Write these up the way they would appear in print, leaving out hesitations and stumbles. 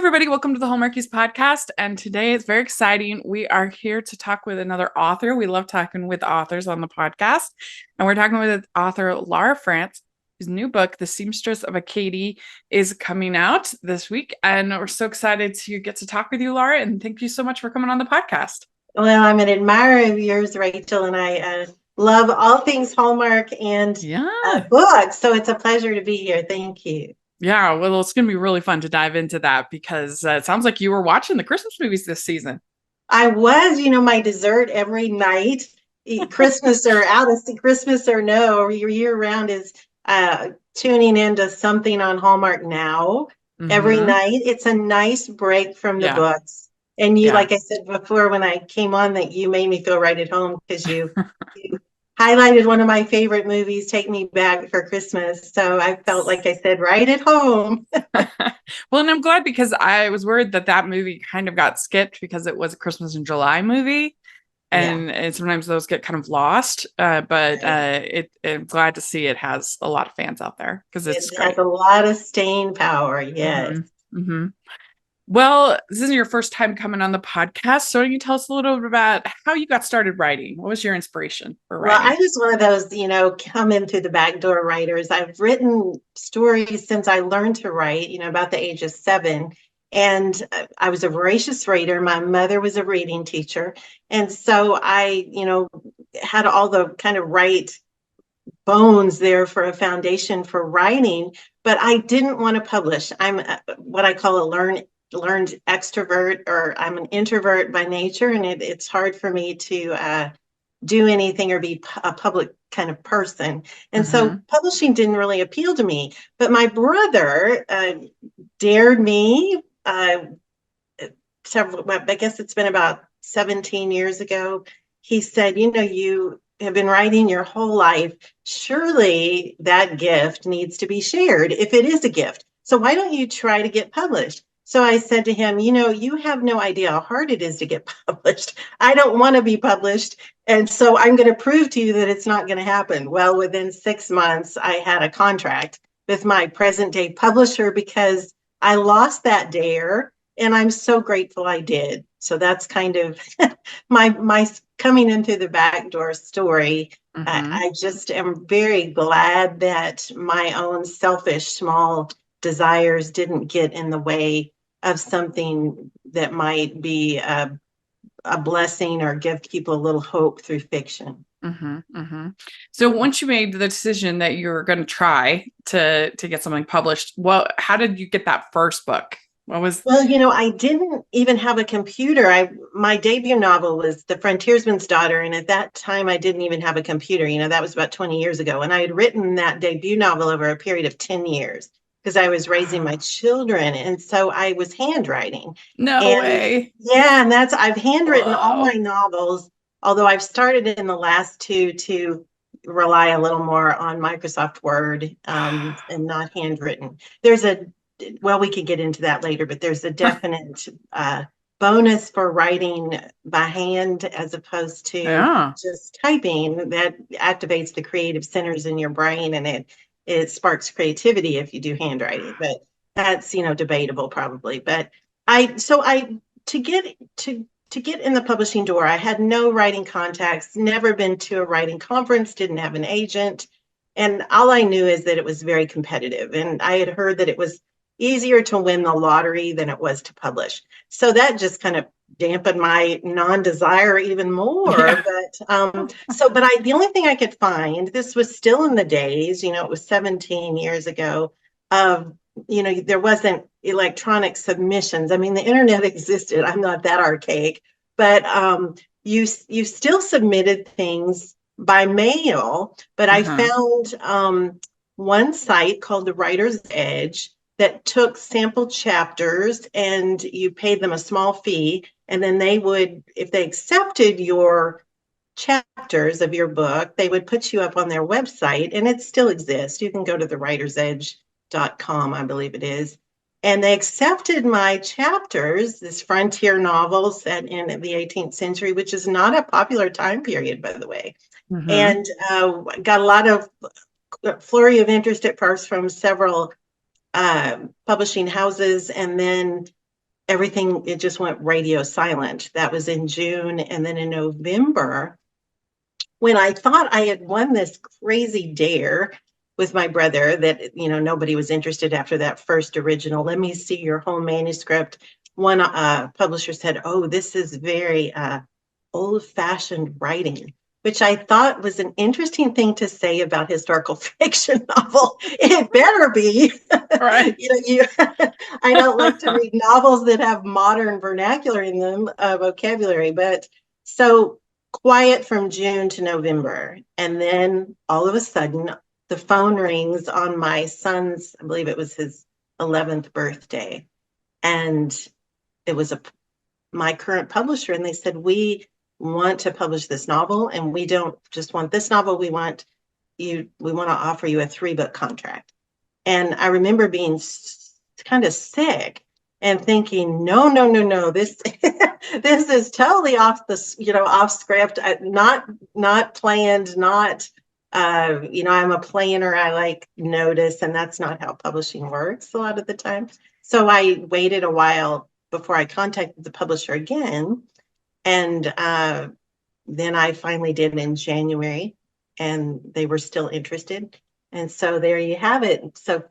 everybody. Welcome to the Hallmarkies podcast. And today it's very exciting. We are here to talk with another author. We love talking with authors on the podcast. And we're talking with author Laura Frantz, whose new book, The SEAMSTRESS of Acadie, is coming out this week. And we're so excited to get to talk with you, Laura. And thank you so much for coming on the podcast. Well, I'm an admirer of yours, Rachel, and I love all things Hallmark and books. So it's a pleasure to be here. Thank you. Yeah, well, it's going to be really fun to dive into that because it sounds like you were watching the Christmas movies this season. I was, my dessert every night, Christmas or out of Christmas or no, year round is tuning into something on Hallmark Now every night. It's a nice break from the books. And you, like I said before, when I came on, that you made me feel right at home because you highlighted one of my favorite movies, Take Me Back for Christmas. So I felt, like I said, right at home. Well, and I'm glad because I was worried that movie kind of got skipped because it was a Christmas in July movie. And sometimes those get kind of lost. I'm glad to see it has a lot of fans out there because it has a lot of staying power. Yes. Mm-hmm. Well, this is your first time coming on the podcast, so can you tell us a little bit about how you got started writing? What was your inspiration for writing? Well, I was one of those, come in through the back door writers. I've written stories since I learned to write, about the age of 7. And I was a voracious reader. My mother was a reading teacher. And so I, had all the kind of right bones there for a foundation for writing, but I didn't want to publish. I'm what I call a learned extrovert, or I'm an introvert by nature, and it's hard for me to do anything or be a public kind of person. And so publishing didn't really appeal to me. But my brother dared me I guess it's been about 17 years ago. He said, you have been writing your whole life. Surely that gift needs to be shared if it is a gift. So why don't you try to get published? So I said to him, you have no idea how hard it is to get published. I don't want to be published. And so I'm going to prove to you that it's not going to happen. Well, within 6 months, I had a contract with my present day publisher because I lost that dare. And I'm so grateful I did. So that's kind of my coming into the back door story. I just am very glad that my own selfish small desires didn't get in the way of something that might be a blessing or give people a little hope through fiction. So once you made the decision that you were going to try to get something published, how did you get that first book? Well, I didn't even have a computer. My debut novel was The Frontiersman's Daughter. And at that time, I didn't even have a computer. That was about 20 years ago. And I had written that debut novel over a period of 10 years because I was raising my children. And so I was handwriting. No way. Yeah. And I've handwritten all my novels, although I've started in the last 2 to rely a little more on Microsoft Word and not handwritten. We could get into that later, but there's a definite bonus for writing by hand as opposed to just typing that activates the creative centers in your brain, and it sparks creativity if you do handwriting. But that's debatable probably. But to get in the publishing door, I had no writing contacts, never been to a writing conference, didn't have an agent, and all I knew is that it was very competitive, and I had heard that it was easier to win the lottery than it was to publish. So that just kind of dampened my non-desire even more. Yeah. The only thing I could find, this was still in the days, it was 17 years ago, there wasn't electronic submissions. I mean, the internet existed. I'm not that archaic, but you still submitted things by mail. But I found one site called the Writer's Edge that took sample chapters, and you paid them a small fee, and then they would, if they accepted your chapters of your book, they would put you up on their website, and it still exists. You can go to thewritersedge.com, I believe it is. And they accepted my chapters, this frontier novel set in the 18th century, which is not a popular time period, by the way. And got a lot of flurry of interest at first from several publishing houses, and then everything, it just went radio silent. That was in June. And then in November, when I thought I had won this crazy dare with my brother that, nobody was interested after that first original, let me see your whole manuscript. One publisher said, oh, this is very old-fashioned writing, which I thought was an interesting thing to say about historical fiction novel. It better be. Right. I don't like to read novels that have modern vernacular in them, vocabulary, but so quiet from June to November. And then all of a sudden, the phone rings on my son's, I believe it was his 11th birthday. And it was my current publisher. And they said, we want to publish this novel. And we don't just want this novel. We want to offer you a 3-book contract. And I remember being kind of sick and thinking, no, this this is totally off script, not planned, not I'm a planner. I like notice, and that's not how publishing works a lot of the time. So I waited a while before I contacted the publisher again, and then I finally did in January, and they were still interested. And so there you have it. So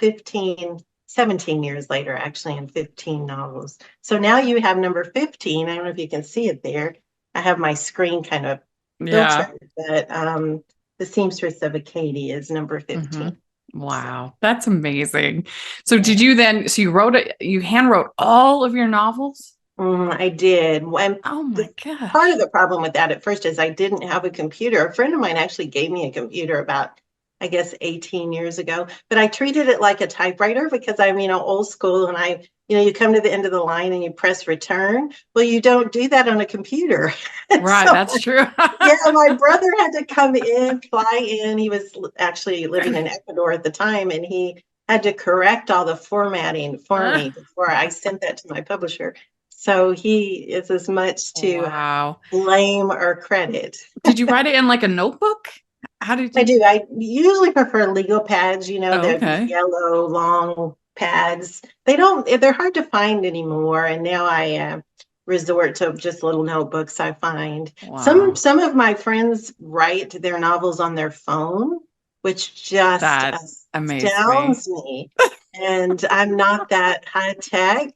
17 years later, actually, and 15 novels. So now you have number 15. I don't know if you can see it there. I have my screen kind of filtered, but The Seamstress of Acadie is number 15. Wow, that's amazing. So did you then, you hand wrote all of your novels? I did. Oh my gosh. Part of the problem with that at first is I didn't have a computer. A friend of mine actually gave me a computer about, I guess, 18 years ago, but I treated it like a typewriter because I'm, old school, and you come to the end of the line and you press return. Well, you don't do that on a computer. Right. So, that's true. yeah. My brother had to come in, fly in. He was actually living in Ecuador at the time, and he had to correct all the formatting for me before I sent that to my publisher. So he is as much to blame or credit. Did you write it in like a notebook? How did you? I do. I usually prefer legal pads, the yellow long pads. They're hard to find anymore. And now I resort to just little notebooks I find. Some of my friends write their novels on their phone, which just astounds me. And I'm not that high tech.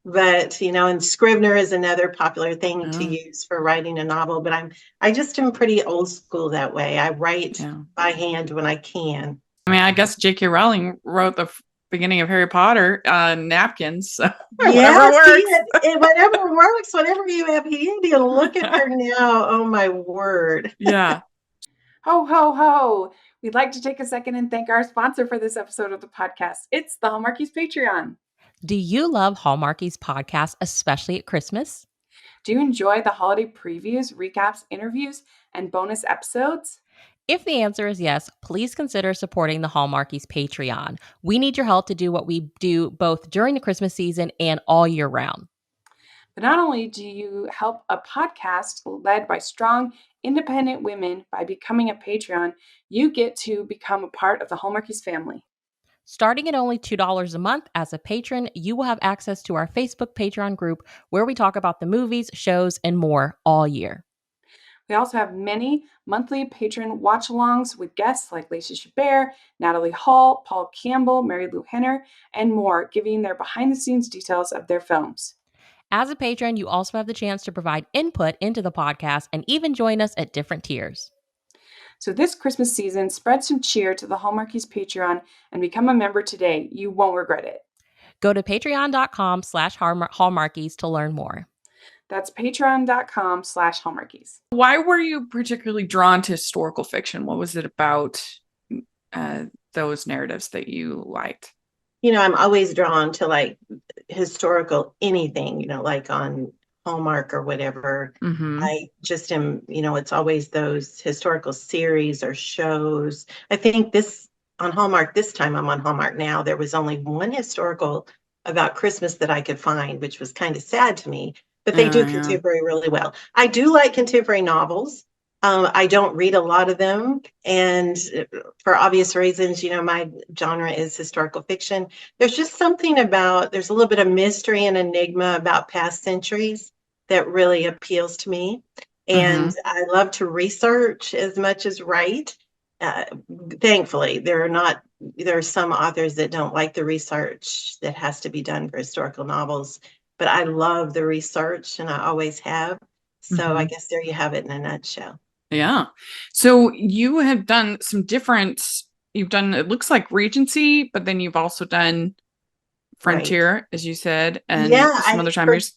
But, and Scrivener is another popular thing to use for writing a novel. But I just am pretty old school that way. I write by hand when I can. I mean, I guess J.K. Rowling wrote the beginning of Harry Potter on napkins. So whatever works. Whatever works, whatever you have handy. Look at her now. Oh, my word. Yeah. Ho, ho, ho. We'd like to take a second and thank our sponsor for this episode of the podcast. It's the Hallmarkies Patreon. Do you love Hallmarkies podcast, especially at Christmas? Do you enjoy the holiday previews, recaps, interviews, and bonus episodes? If the answer is yes, please consider supporting the Hallmarkies Patreon. We need your help to do what we do both during the Christmas season and all year round. But not only do you help a podcast led by strong, independent women by becoming a Patreon, you get to become a part of the Hallmarkies family. Starting at only $2 a month as a patron, you will have access to our Facebook Patreon group where we talk about the movies, shows, and more all year. We also have many monthly patron watch-alongs with guests like Lacey Chabert, Natalie Hall, Paul Campbell, Mary Lou Henner, and more, giving their behind-the-scenes details of their films. As a patron, you also have the chance to provide input into the podcast and even join us at different tiers. So this Christmas season, spread some cheer to the Hallmarkies Patreon and become a member today. You won't regret it. Go to patreon.com/Hallmarkies to learn more. That's patreon.com/Hallmarkies. Why were you particularly drawn to historical fiction? What was it about those narratives that you liked? I'm always drawn to like historical anything, like on Hallmark or whatever. I just am, it's always those historical series or shows. I think this on Hallmark, this time I'm on Hallmark now, there was only one historical about Christmas that I could find, which was kind of sad to me, but they do contemporary really well. I do like contemporary novels. I don't read a lot of them, and for obvious reasons, my genre is historical fiction. There's just something about, there's a little bit of mystery and enigma about past centuries that really appeals to me. And I love to research as much as write. Uh, Thankfully, there are some authors that don't like the research that has to be done for historical novels, but I love the research and I always have. So I guess there you have it in a nutshell. Yeah. So you have done you've done, it looks like Regency, but then you've also done Right. Frontier, as you said, and Yeah, some other time years.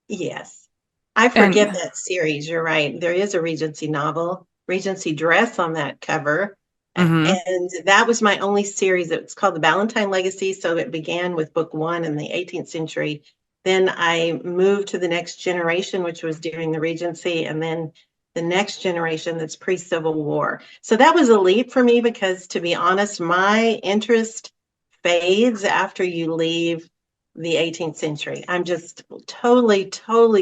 yes. I forget And that series. You're right. There is a Regency novel, Regency dress on that cover. mhm, And that was my only series. It's called The Ballantine Legacy. So it began with book one in the 18th century. Then I moved to the next generation, which was during the Regency, and then the next generation that's pre-Civil War. So that was a leap for me because, to be honest, my interest fades after you leave the 18th century. I'm just totally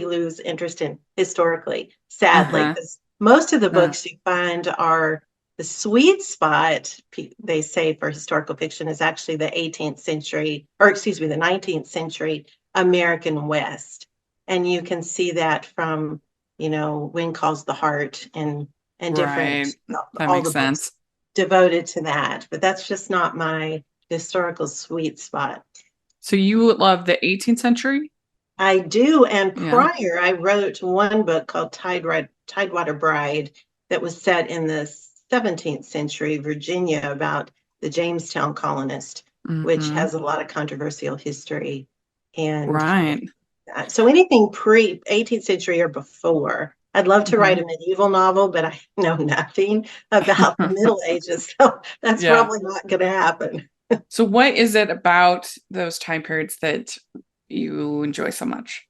lose interest in historically, sadly, uh-huh, because most of the uh, books you find are the sweet spot, they say, for historical fiction is actually the 18th century, or excuse me, the 19th century American West. And you can see that from, Wind Calls the Heart and different, right. That all makes the books sense. devoted to that. But that's just not my historical sweet spot. So you love the 18th century? I do. And Yeah. prior, I wrote one book called Tidewater Bride that was set in the 17th century Virginia about the Jamestown colonist, which Mm-hmm. has a lot of controversial history. And Right. so anything pre 18th century or before. I'd love to Mm-hmm. write a medieval novel, but I know nothing about the Middle Ages. So that's Yeah. probably not going to happen. So what is it about those time periods that you enjoy so much?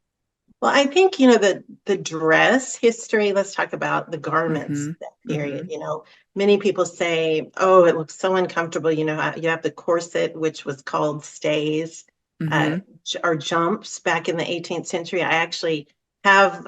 Well, I think, the dress history, let's talk about the garments Mm-hmm. that period. Mm-hmm. Many people say, oh, it looks so uncomfortable. You have the corset, which was called stays, uh, Mm-hmm. or jumps back in the 18th century. I actually have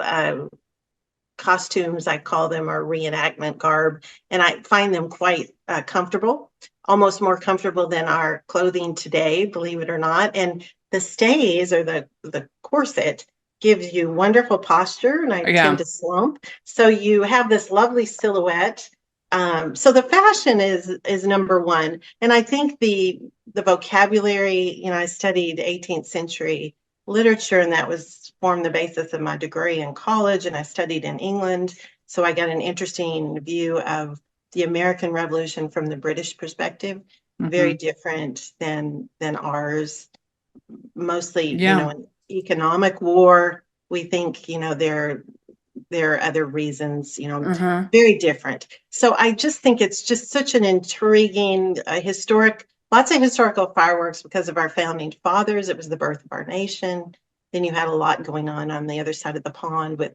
costumes, I call them, or reenactment garb, and I find them quite comfortable, almost more comfortable than our clothing today, believe it or not. And the stays, or the corset, gives you wonderful posture, and I tend Yeah. to slump. So you have this lovely silhouette. So the fashion is number one, and I think the vocabulary. I studied 18th century literature, and that was formed the basis of my degree in college. And I studied in England, so I got an interesting view of the American Revolution from the British perspective. Very Mm-hmm. different than ours. Mostly, Yeah. an economic war. We think, there are other reasons. Uh-huh. Very different. So I just think it's just such an intriguing, historic, lots of historical fireworks because of our founding fathers. It was the birth of our nation. Then you had a lot going on the other side of the pond with,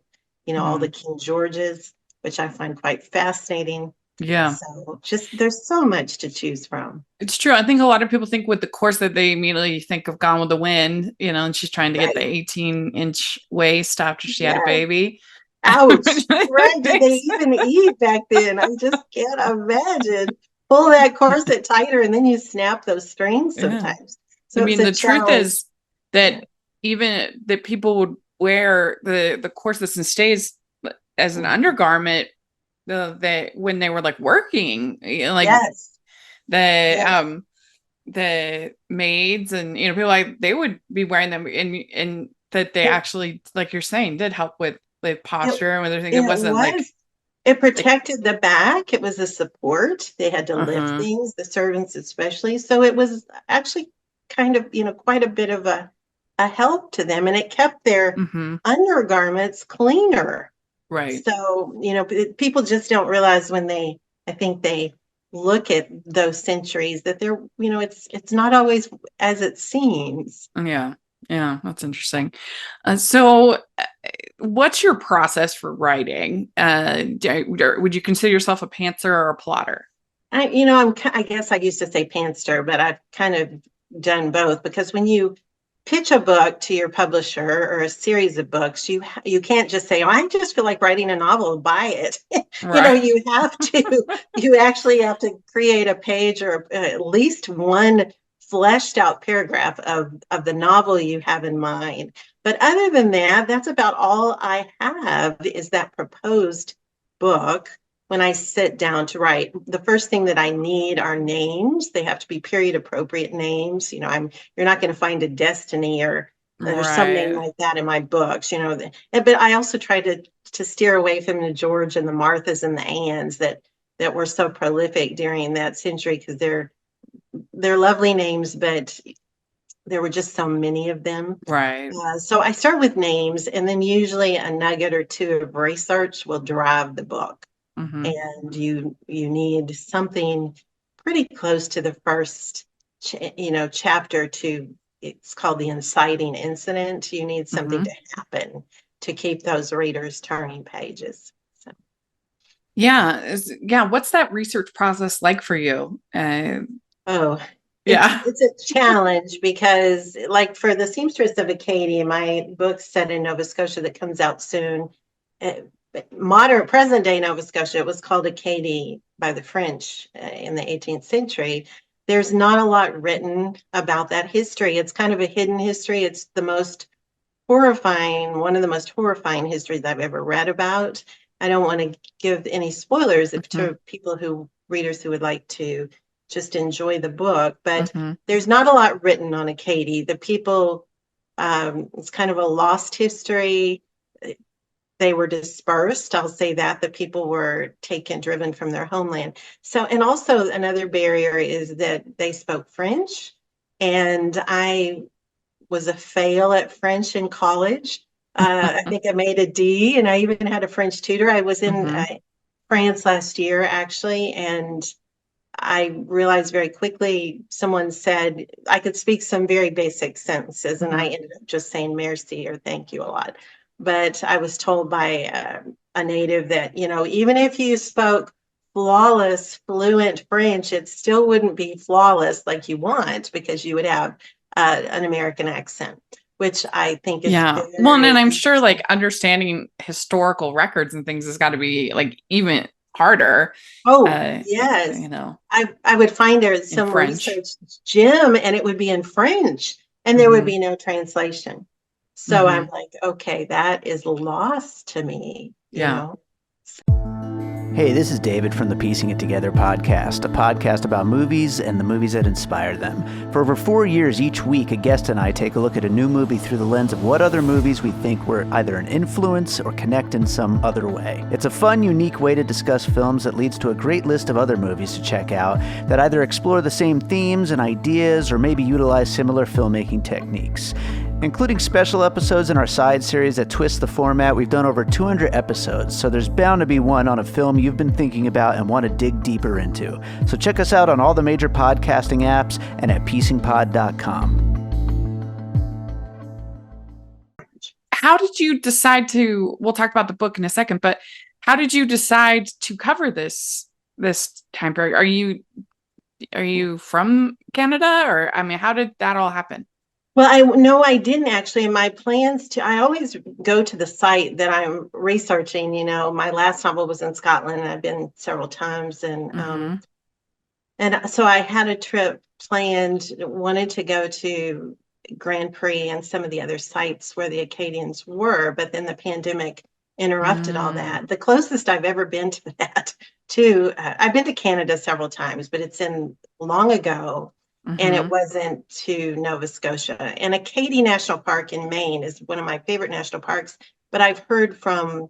all Mm-hmm. the King Georges, which I find quite fascinating. Yeah. So just there's so much to choose from. It's true. I think a lot of people think with the course that they immediately think of Gone with the Wind, and she's trying to get the Right. 18-inch waist after she had a Yes. baby. Ouch. Right. Did they even eat back then? I just can't imagine. Pull that corset tighter and then you snap those strings Yeah. sometimes. I So it was mean, a the truth challenge. is Yeah. that even that people would wear the corsets and stays as an Mhm. undergarment, that when they were like working, like Yes. the Yes. the maids and people, like they would be wearing them, and that they It, actually, like you're saying, did help with it, posture and everything. It it wasn't was. It like protected the back. It was a support. They had to lift uh-huh. things, the servants especially. So it was actually kind of, quite a bit of a help to them. And it kept their Mm-hmm. undergarments cleaner. Right. So, people just don't realize when I think they look at those centuries that they're, it's not always as it seems. Yeah. Yeah, that's interesting. So what's your process for writing? Would you consider yourself a pantser or a plotter? I guess I used to say pantser, but I've kind of done both because when you pitch a book to your publisher or a series of books, you can't just say, "Oh, I just feel like writing a novel, buy it." Right. You actually have to create a page or at least one fleshed out paragraph of the novel you have in mind. But other than that, that's about all I have is that proposed book. When I sit down to write, the first thing that I need are names. They have to be period appropriate names. You're not going to find a Destiny or there's some name Right. like that in my books, but I also try to steer away from the George and the Marthas and the Anns that were so prolific during that century, because they're lovely names, but there were just so many of them. Right. So I start with names, and then usually a nugget or two of research will drive the book. Mm-hmm. And you need something pretty close to the first chapter to, it's called the inciting incident. You need something Mm-hmm. to happen to keep those readers turning pages. So. Yeah. What's that research process like for you? Oh, Yeah. it's a challenge because, like, for the Seamstress of Acadie, my book set in Nova Scotia that comes out soon, modern present day Nova Scotia, it was called Acadie by the French in the 18th century. There's not a lot written about that history. It's kind of a hidden history. It's one of the most horrifying histories I've ever read about. I don't want to give any spoilers to readers who would like to just enjoy the book, but there's not a lot written on Acadie. The people, it's kind of a lost history. They were dispersed. I'll say that the people were driven from their homeland. So, and also another barrier is that they spoke French, and I was a fail at French in college. I think I made a D, and I even had a French tutor. I was in France last year, actually, and I realized very quickly, someone said I could speak some very basic sentences, and I ended up just saying merci or thank you a lot. But I was told by a native that, even if you spoke flawless, fluent French, it still wouldn't be flawless like you want, because you would have an American accent, which I think is Yeah. Well, and then I'm sure like understanding historical records and things has got to be like even harder. Oh, yes. I would find there some French. research gem, and it would be in French, and there would be no translation. So I'm like, okay, that is lost to me, you know? Hey, this is David from the Piecing It Together podcast, a podcast about movies and the movies that inspire them. For over 4 years, each week, a guest and I take a look at a new movie through the lens of what other movies we think were either an influence or connect in some other way. It's a fun, unique way to discuss films that leads to a great list of other movies to check out that either explore the same themes and ideas or maybe utilize similar filmmaking techniques. Including special episodes in our side series that twist the format, we've done over 200 episodes, so there's bound to be one on a film you've been thinking about and want to dig deeper into. So check us out on all the major podcasting apps and at piecingpod.com. How did you decide we'll talk about the book in a second, but how did you decide to cover this time period? Are you from Canada, or, I mean, how did that all happen? Well, I didn't actually. In my plans I always go to the site that I'm researching. My last novel was in Scotland, and I've been several times. And so I had a trip planned, wanted to go to Grand Prix and some of the other sites where the Acadians were, but then the pandemic interrupted all that. The closest I've ever been to that, I've been to Canada several times, but it's in long ago. And it wasn't to Nova Scotia. And Acadie National Park in Maine is one of my favorite national parks, but I've heard from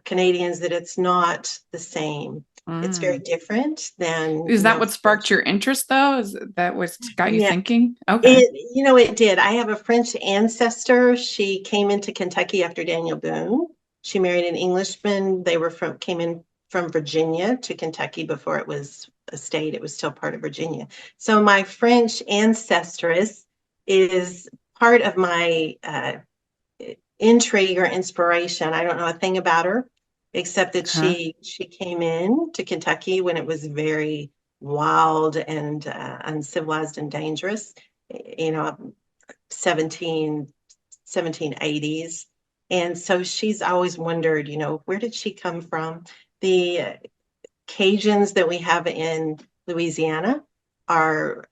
Canadians that it's not the same. It's very different than. Is that what sparked your interest, though? Is that what got you thinking? Okay. It did. I have a French ancestor. She came into Kentucky after Daniel Boone. She married an Englishman. They came in from Virginia to Kentucky before it was a state. It was still part of Virginia. So my French ancestress is part of my intrigue or inspiration. I don't know a thing about her, except that she came in to Kentucky when it was very wild and uncivilized and dangerous. 1780s. And so she's always wondered, where did she come from? The Cajuns that we have in Louisiana are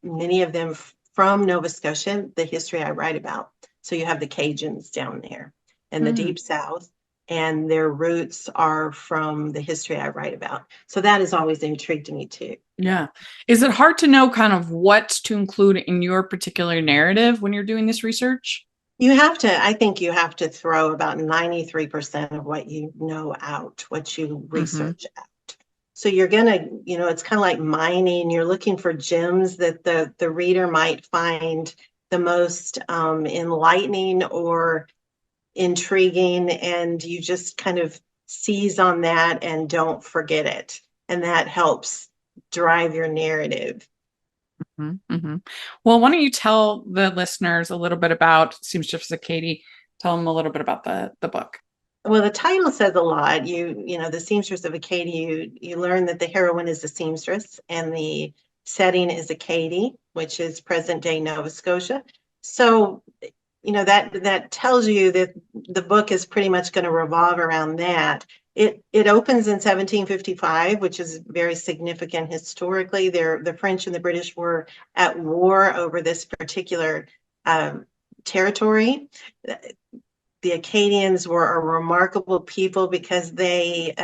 many of them from Nova Scotia, the history I write about. So you have the Cajuns down there in the Deep South, and their roots are from the history I write about. So that has always intrigued me too. Yeah. Is it hard to know kind of what to include in your particular narrative when you're doing this research? I think you have to throw about 93% of what you know out, what you research out. So you're going to, it's kind of like mining. You're looking for gems that the reader might find the most enlightening or intriguing, and you just kind of seize on that and don't forget it. And that helps drive your narrative. Well, why don't you tell the listeners a little bit about Seamstress of Acadie? Tell them a little bit about the book. Well, the title says a lot. The Seamstress of Acadie, you learn that the heroine is a seamstress and the setting is Acadie, which is present day Nova Scotia. So, that tells you that the book is pretty much going to revolve around that. It opens in 1755, which is very significant historically. The French and the British were at war over this particular territory. The Acadians were a remarkable people because they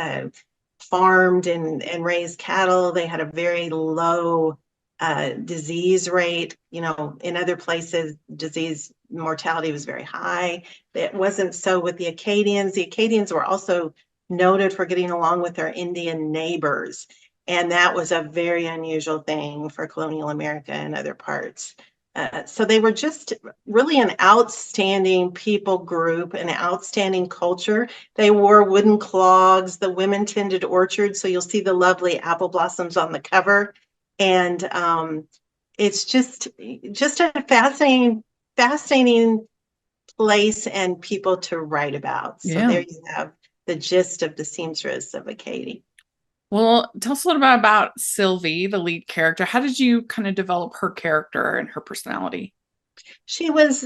farmed and raised cattle. They had a very low disease rate. In other places, disease mortality was very high. It wasn't so with the Acadians. The Acadians were also noted for getting along with their Indian neighbors. And that was a very unusual thing for colonial America and other parts. So they were just really an outstanding people group, an outstanding culture. They wore wooden clogs. The women tended orchards, so you'll see the lovely apple blossoms on the cover. And it's just a fascinating place and people to write about. So there you have the gist of the Seamstress of Acadie. Well, tell us a little bit about Sylvie, the lead character. How did you kind of develop her character and her personality?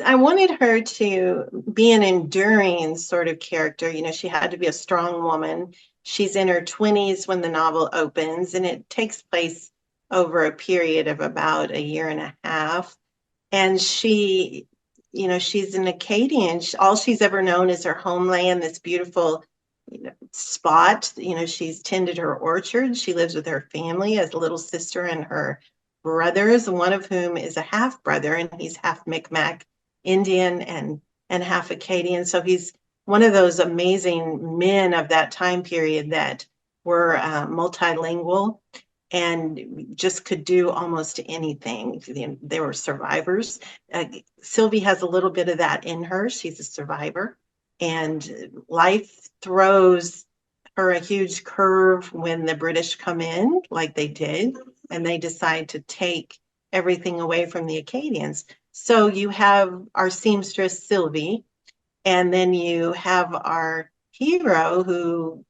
I wanted her to be an enduring sort of character. She had to be a strong woman. She's in her 20s when the novel opens, and it takes place over a period of about a year and a half. And she's an Acadian. All she's ever known is her homeland, this beautiful spot. She's tended her orchard. She lives with her family as a little sister and her brothers, one of whom is a half brother, and he's half Micmac Indian and half Acadian. So he's one of those amazing men of that time period that were multilingual and just could do almost anything. They were survivors. Sylvie has a little bit of that in her. She's a survivor. And life throws her a huge curve when the British come in, like they did, and they decide to take everything away from the Acadians. So you have our seamstress, Sylvie, and then you have our hero who,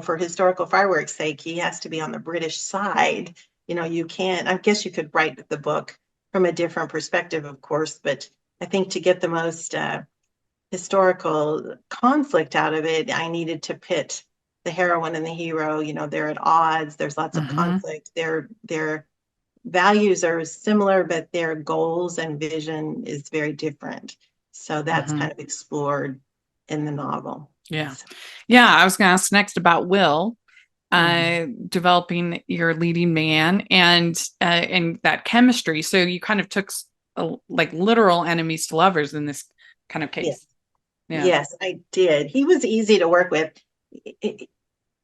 for historical fireworks' sake, he has to be on the British side. You can't, I guess you could write the book from a different perspective, of course, but I think to get the most historical conflict out of it, I needed to pit the heroine and the hero. They're at odds. There's lots of conflict. Their values are similar, but their goals and vision is very different. So that's kind of explored in the novel. Yeah. Yeah. I was going to ask next about Will, developing your leading man and that chemistry. So you kind of took like literal enemies to lovers in this kind of case. Yes. Yeah. Yes, I did. He was easy to work with.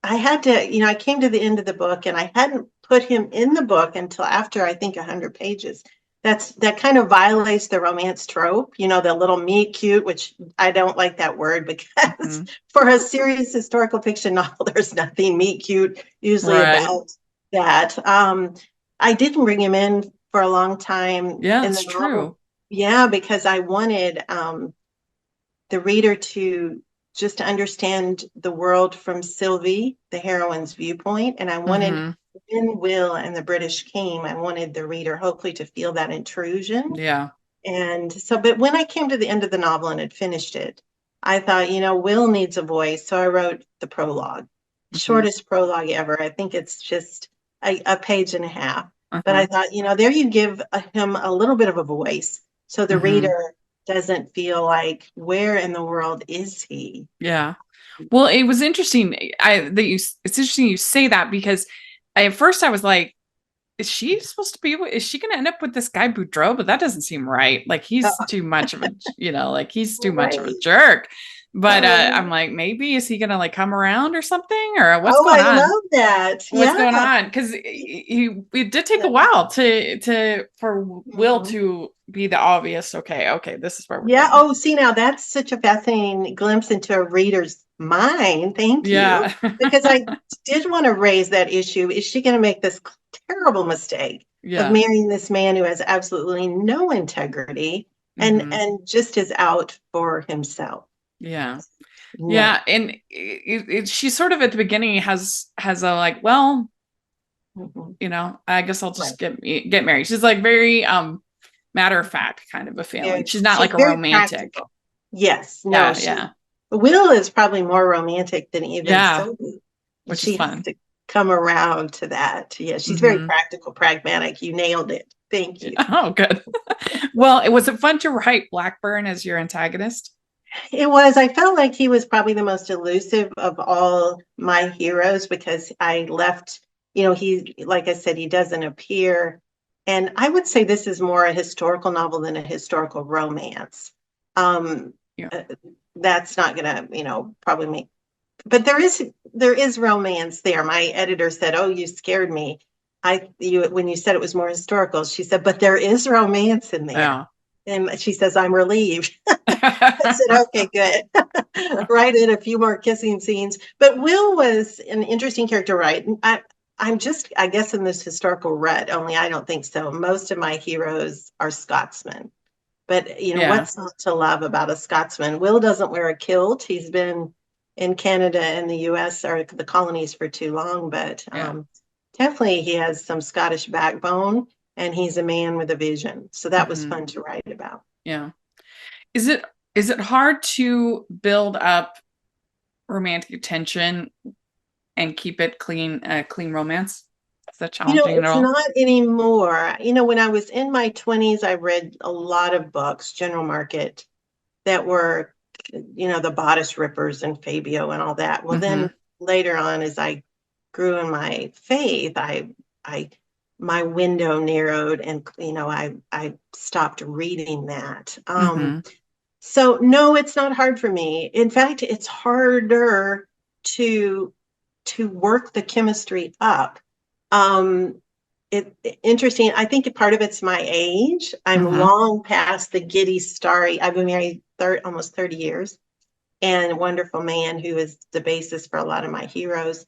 I had to, I came to the end of the book and I hadn't put him in the book until after, I think, 100 pages. That kind of violates the romance trope, the little meet cute, which I don't like that word because for a serious historical fiction novel, there's nothing meet cute usually about that. I didn't bring him in for a long time. Yeah, that's true. Yeah, because I wanted the reader to just understand the world from Sylvie, the heroine's viewpoint. And I wanted, when Will and the British came, I wanted the reader hopefully to feel that intrusion. Yeah. And so, but when I came to the end of the novel and had finished it, I thought, Will needs a voice. So I wrote the prologue, shortest prologue ever. I think it's just a page and a half. But I thought, there you give him a little bit of a voice. So the reader doesn't feel like, where in the world is he? Yeah. Well, it was interesting. It's interesting you say that, because at first I was like, is she supposed to be, is she going to end up with this guy Boudreaux? But that doesn't seem right. Like, he's too much of a, like, he's too much of a jerk. But I'm like, maybe is he going to like come around or something, or what's going on? I love that. What's going on? Because it did take a while for Will to be the obvious. Okay, this is where we're going. Oh, see, now that's such a fascinating glimpse into a reader's mind. Thank you. Because I did want to raise that issue. Is she going to make this terrible mistake of marrying this man who has absolutely no integrity and just is out for himself? Yeah. And she sort of at the beginning has a like, well, I guess I'll just get married. She's like very matter of fact kind of a feeling. She's not like a romantic. Practical. Yes. No. Will is probably more romantic than even Sophie. Which is fun. Has to come around to that. Yeah, she's very practical, pragmatic. You nailed it. Thank you. Oh, good. Well, was it fun to write Blackburn as your antagonist? It was. I felt like he was probably the most elusive of all my heroes, because I left, he, like I said, he doesn't appear. And I would say this is more a historical novel than a historical romance. That's not going to, probably make, but there is romance there. My editor said, "Oh, you scared me. When you said it was more historical," she said, "but there is romance in there." Yeah. And she says, "I'm relieved." I said, "Okay, good." Write in a few more kissing scenes. But Will was an interesting character, right? I'm just, I guess, in this historical rut, only I don't think so. Most of my heroes are Scotsmen. But, what's not to love about a Scotsman? Will doesn't wear a kilt. He's been in Canada and the US or the colonies for too long. But definitely he has some Scottish backbone, and he's a man with a vision. So that was fun to write about. Yeah. Is it hard to build up romantic tension and keep it clean romance? Is that challenging at all? It's not anymore. When I was in my 20s, I read a lot of books, general market, that were, the bodice rippers and Fabio and all that. Well, then later on, as I grew in my faith, my window narrowed, and I stopped reading that. So no, it's not hard for me. In fact, it's harder to work the chemistry up. Interesting. I think part of it's my age. I'm long past the giddy, starry. I've been married almost 30 years, and a wonderful man who is the basis for a lot of my heroes.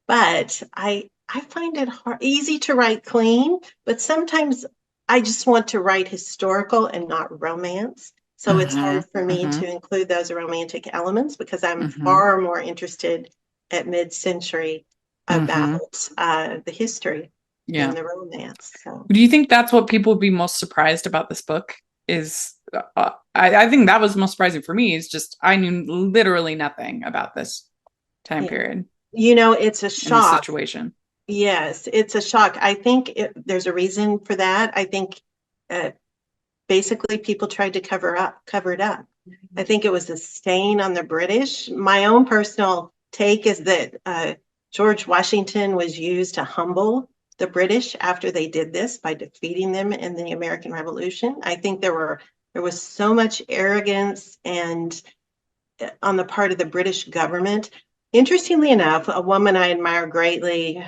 But I find it easy to write clean, but sometimes I just want to write historical and not romance. So it's hard for me to include those romantic elements, because I'm far more interested at mid-century about the history and the romance. So. Do you think that's what people would be most surprised about this book? Is I think that was most surprising for me, is just I knew literally nothing about this time period. It's a shock. Situation. Yes, it's a shock. I think there's a reason for that. I think basically people tried to cover it up. I think it was a stain on the British. My own personal take is that George Washington was used to humble the British after they did this by defeating them in the American Revolution. I think there was so much arrogance and on the part of the British government. Interestingly enough, a woman I admire greatly,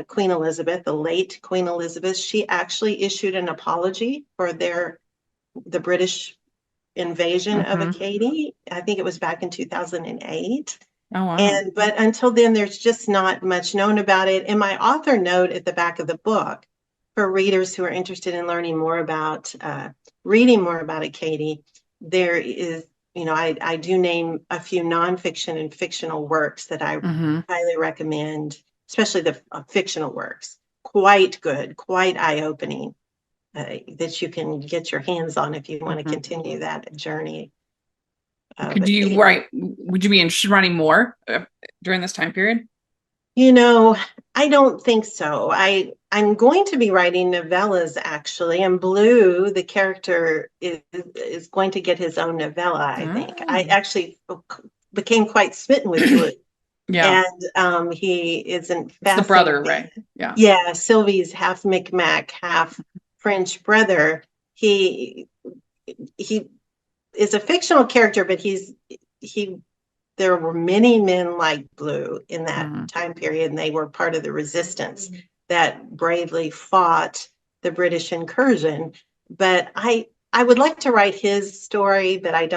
Queen Elizabeth, the late Queen Elizabeth, she actually issued an apology for the British invasion of Acadie. I think it was back in 2008. Oh, wow. But until then, there's just not much known about it. And my author note at the back of the book, for readers who are interested in learning more about, reading more about Acadie, there is, I do name a few nonfiction and fictional works that I highly recommend, especially the fictional works. Quite good, quite eye-opening. that you can get your hands on if you want to continue that journey. Would you be interested in writing more during this time period? I don't think so. I'm going to be writing novellas, actually, and Blue, the character, is going to get his own novella, I think. I actually became quite smitten with Blue. Yeah. And he isn't the brother, right? Yeah. Yeah, Sylvie's half Micmac, half French brother. He is a fictional character, but there were many men like Blue in that time period, and they were part of the resistance that bravely fought the British incursion. But I would like to write his story, but I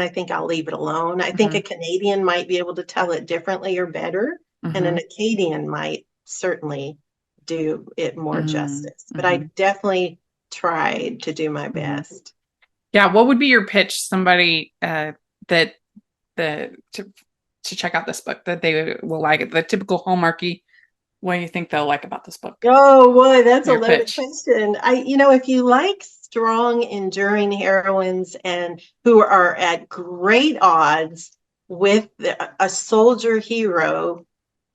think I'll leave it alone. I think a Canadian might be able to tell it differently or better, and an Acadian might certainly do it more justice. But I definitely tried to do my best. Yeah. What would be your pitch? Somebody to check out this book that they will like it, the typical Hallmarky. What do you think they'll like about this book? Oh boy, that's a loaded question. If you like strong, enduring heroines and who are at great odds with a soldier hero,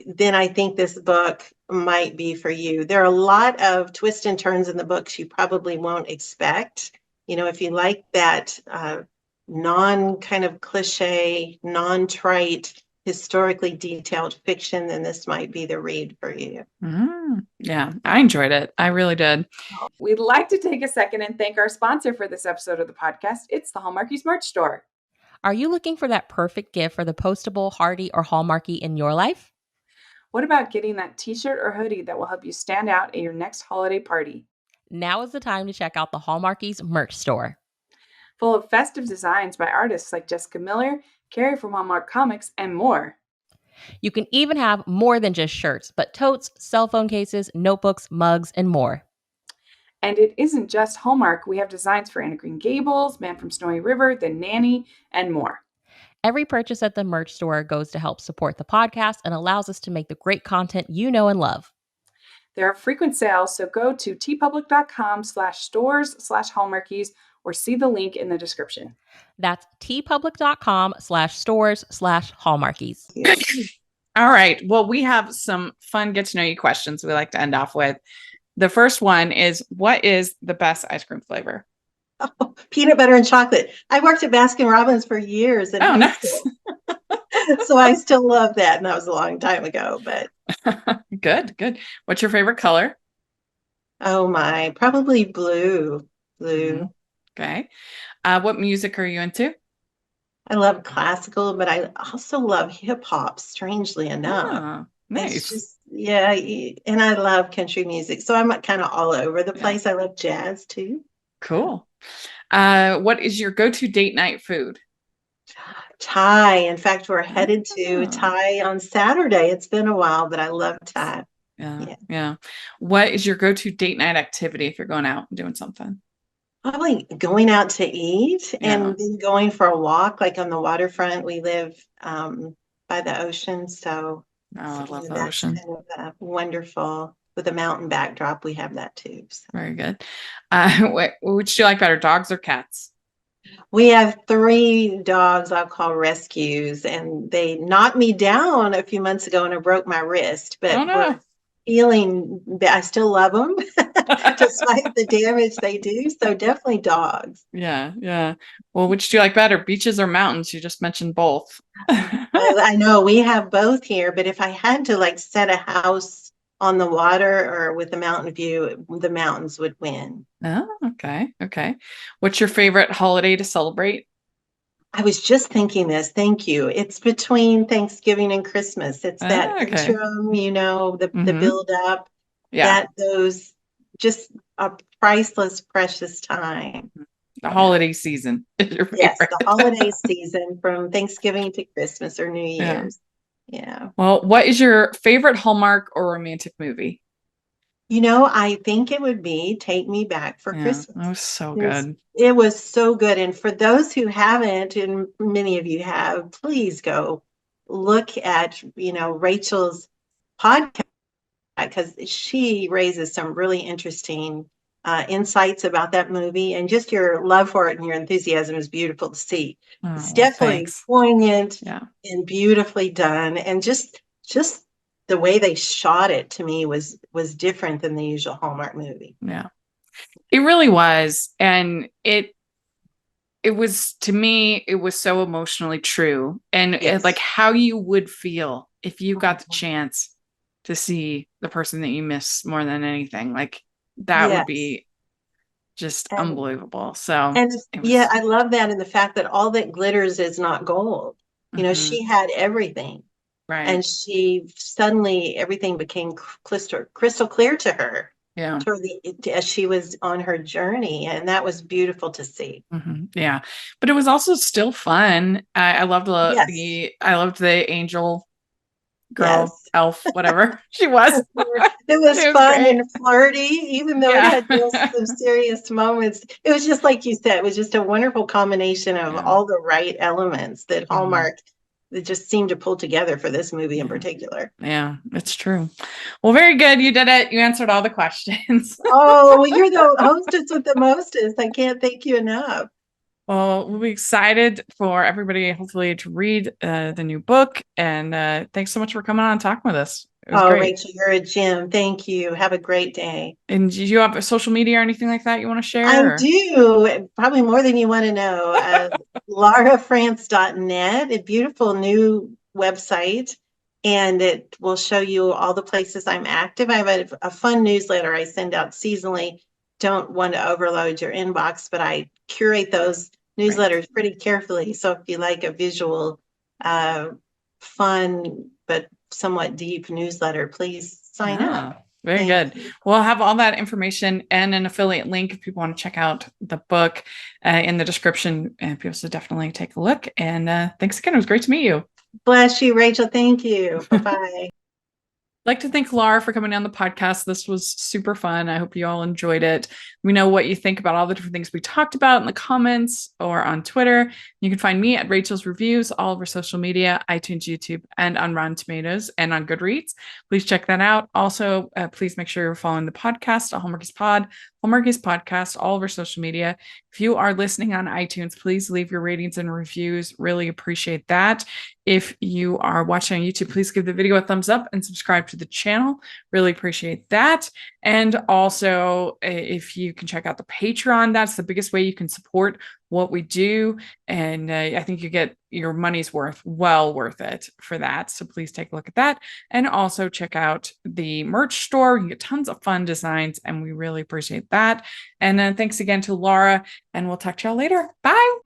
then I think this book might be for you. There are a lot of twists and turns in the books you probably won't expect. If you like that non-kind of cliche, non-trite, historically detailed fiction, then this might be the read for you. Yeah, I enjoyed it. I really did. We'd like to take a second and thank our sponsor for this episode of the podcast. It's the Hallmarkies merch store. Are you looking for that perfect gift for the postable, hardy, or Hallmarky in your life? What about getting that t-shirt or hoodie that will help you stand out at your next holiday party? Now is the time to check out the Hallmarkies merch store. Full of festive designs by artists like Jessica Miller, Carrie from Hallmark Comics, and more. You can even have more than just shirts, but totes, cell phone cases, notebooks, mugs, and more. And it isn't just Hallmark. We have designs for Anna Green Gables, Man from Snowy River, The Nanny, and more. Every purchase at the merch store goes to help support the podcast and allows us to make the great content you know and love. There are frequent sales, so go to tpublic.com/stores/Hallmarkies or see the link in the description. That's tpublic.com/stores/Hallmarkies. All right. Well, we have some fun get to know you questions we like to end off with. The first one is, what is the best ice cream flavor? Oh, peanut butter and chocolate. I worked at Baskin-Robbins for years. Oh, nice. So I still love that. And that was a long time ago, but. Good. What's your favorite color? Oh my, probably blue. Okay. What music are you into? I love classical, but I also love hip hop, strangely enough. Nice. It's just, yeah. And I love country music. So I'm kind of all over the place. I love jazz too. Cool. What is your go-to date night food? Thai. In fact, we're headed to Thai on Saturday. It's been a while, but I love Thai. Yeah. What is your go-to date night activity if you're going out and doing something? Probably going out to eat and then going for a walk, like on the waterfront. We live by the ocean, so I love the ocean. Kind of wonderful. With a mountain backdrop, we have that too. So. Very good. What would you like better, dogs or cats? We have 3 dogs I'll call rescues, and they knocked me down a few months ago and I broke my wrist, but we're healing. I still love them despite the damage they do. So definitely dogs. Yeah. Well, which do you like better, beaches or mountains? You just mentioned both. I know we have both here, but if I had to set a house on the water or with a mountain view, the mountains would win. Oh, okay. What's your favorite holiday to celebrate? I was just thinking this. Thank you. It's between Thanksgiving and Christmas. It's that interim, the build up. That those just a priceless, precious time. The holiday season is your favorite. Yes, the holiday season from Thanksgiving to Christmas or New Year's. Yeah. Well, what is your favorite Hallmark or romantic movie? I think it would be Take Me Back for Christmas. That was so good. It was so good. And for those who haven't, and many of you have, please go look at, Rachel's podcast, because she raises some really interesting insights about that movie, and just your love for it and your enthusiasm is beautiful to see. It's Oh, definitely thanks. poignant Yeah. and beautifully done, and just the way they shot it to me was different than the usual Hallmark movie. Yeah. It really was. And it was, to me, it was so emotionally true. And Yes. like how you would feel if you got the chance to see the person that you miss more than anything. Like that would be just unbelievable. So and it was, yeah, I love that, and the fact that all that glitters is not gold. You know, Mhm. she had everything, Right. and she suddenly everything became crystal clear to her. Yeah. As she was on her journey, and that was beautiful to see. Mhm. Yeah. But it was also still fun. I loved Yes. I loved the angel girl, Yes. elf, whatever she was. It was It was fun great. and flirty, even though it Yeah. had some serious moments. It was just like you said, it was just a wonderful combination of Yeah. all the right elements that Mhm. Hallmark that just seemed to pull together for this movie in Yeah. particular. Yeah, it's true. Well, very good. You did it. You answered all the questions. Oh, well, you're the hostess with the mostest. I can't thank you enough. Well, we'll be excited for everybody, hopefully, to read the new book. And thanks so much for coming on and talking with us. It was Oh, great. Rachel, you're a gem. Thank you. Have a great day. And do you have a social media or anything like that you want to share? I Or? do, probably more than you want to know. LauraFrantz.net, a beautiful new website, and it will show you all the places I'm active. I have a fun newsletter I send out seasonally. Don't want to overload your inbox, but I curate those newsletters pretty carefully. So if you like a visual, fun, but somewhat deep newsletter, please sign up. Very Thank good. you. We'll have all that information and an affiliate link if people want to check out the book in the description. And people should definitely take a look. And thanks again. It was great to meet you. Bless you, Rachel. Thank you. Bye-bye. I'd like to thank Laura for coming on the podcast. This was super fun. I hope you all enjoyed it. Let me know what you think about all the different things we talked about in the comments or on Twitter. You can find me at Rachel's Reviews, all over social media, iTunes, YouTube, and on Rotten Tomatoes and on Goodreads. Please check that out. Also, please make sure you're following the podcast, Hallmark is Pod, Hallmark is Podcast, all over social media. If you are listening on iTunes, please leave your ratings and reviews. Really appreciate that. If you are watching on YouTube, please give the video a thumbs up and subscribe to the channel. Really appreciate that. And also, if you can check out the Patreon, that's the biggest way you can support what we do. And I think you get your money's worth, well worth it for that. So please take a look at that. And also check out the merch store. You can get tons of fun designs, and we really appreciate that. And then thanks again to Laura, and we'll talk to y'all later. Bye.